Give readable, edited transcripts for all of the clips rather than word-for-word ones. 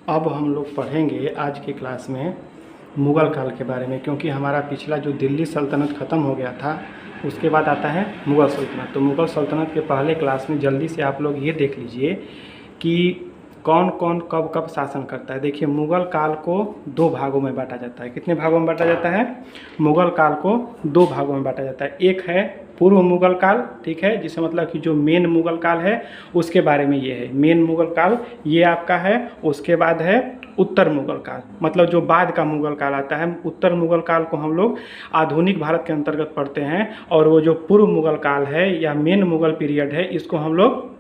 अब हम लोग पढ़ेंगे आज की क्लास में मुग़ल काल के बारे में, क्योंकि हमारा पिछला जो दिल्ली सल्तनत ख़त्म हो गया था उसके बाद आता है मुग़ल सल्तनत। तो मुग़ल सल्तनत के पहले क्लास में जल्दी से आप लोग ये देख लीजिए कि कौन कौन कब कब शासन करता है। देखिए, मुग़ल काल को दो भागों में बांटा जाता है। कितने भागों में बांटा जाता है? मुग़ल काल को दो भागों में बांटा जाता है। एक है पूर्व मुग़ल काल, ठीक है, जिसे मतलब कि जो मेन मुग़ल काल है उसके बारे में ये है। मेन मुग़ल काल ये आपका है। उसके बाद है उत्तर मुग़ल काल, मतलब जो बाद का मुग़ल काल आता है। उत्तर मुग़ल काल को हम लोग आधुनिक भारत के अंतर्गत पढ़ते हैं, और वो जो पूर्व मुग़ल काल है या मेन मुग़ल पीरियड है इसको हम लोग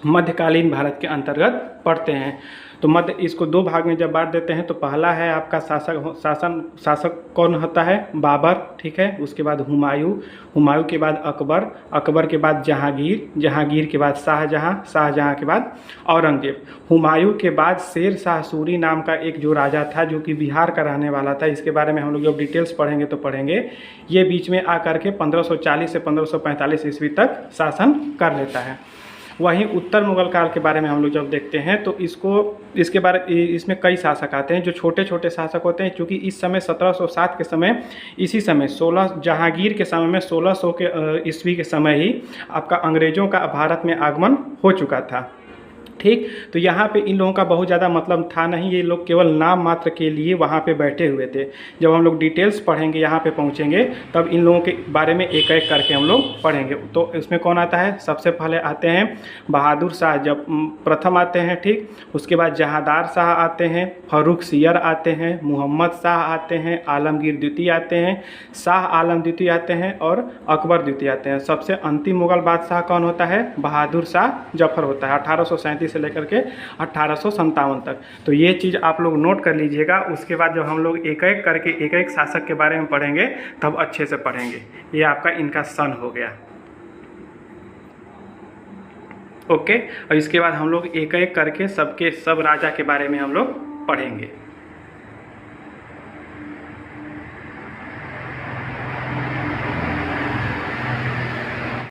मध्यकालीन भारत के अंतर्गत पढ़ते हैं। तो इसको दो भाग में जब बांट देते हैं तो पहला है आपका शासक कौन होता है? बाबर, ठीक है। उसके बाद हुमायूं के बाद अकबर के बाद जहांगीर के बाद शाहजहां के बाद औरंगजेब। हुमायूं के बाद शेर शाह सूरी नाम का एक जो राजा था जो कि बिहार का रहने वाला था। इसके बारे में हम लोग जब डिटेल्स पढ़ेंगे तो पढ़ेंगे। ये बीच में आकर के 1540 से 1545 ईस्वी तक शासन कर लेता है। वहीं उत्तर मुग़ल काल के बारे में हम लोग जब देखते हैं तो इसमें कई शासक आते हैं जो छोटे छोटे शासक होते हैं। क्योंकि इस समय 1707 के समय, इसी समय जहांगीर के समय में 1600 के ईस्वी के समय ही आपका अंग्रेज़ों का भारत में आगमन हो चुका था, ठीक। तो यहाँ पे इन लोगों का बहुत ज़्यादा मतलब था नहीं, ये लोग केवल नाम मात्र के लिए वहाँ पे बैठे हुए थे। जब हम लोग डिटेल्स पढ़ेंगे, यहाँ पे पहुँचेंगे, तब इन लोगों के बारे में एक एक करके हम लोग पढ़ेंगे। तो इसमें कौन आता है? सबसे पहले आते हैं बहादुर शाह, जब प्रथम आते हैं, ठीक। उसके बाद जहांदार शाह आते हैं, फर्रुख सियर आते हैं, मुहम्मद शाह आते हैं, आलमगीर द्वितीय आते हैं, शाह आलम द्वितीय आते हैं और अकबर द्वितीय आते हैं। सबसे अंतिम मुग़ल बादशाह कौन होता है? बहादुर शाह जफर होता है, 1837 से लेकर के 1857 तक। तो ये चीज़ आप लोग नोट कर लीजिएगा। उसके बाद जब हम लोग एक एक करके एक एक शासक के बारे में पढ़ेंगे तब अच्छे से पढ़ेंगे। ये आपका इनका सन हो गया, ओके। और इसके बाद हम लोग एक एक करके सब राजा के बारे में हम लोग पढ़ेंगे।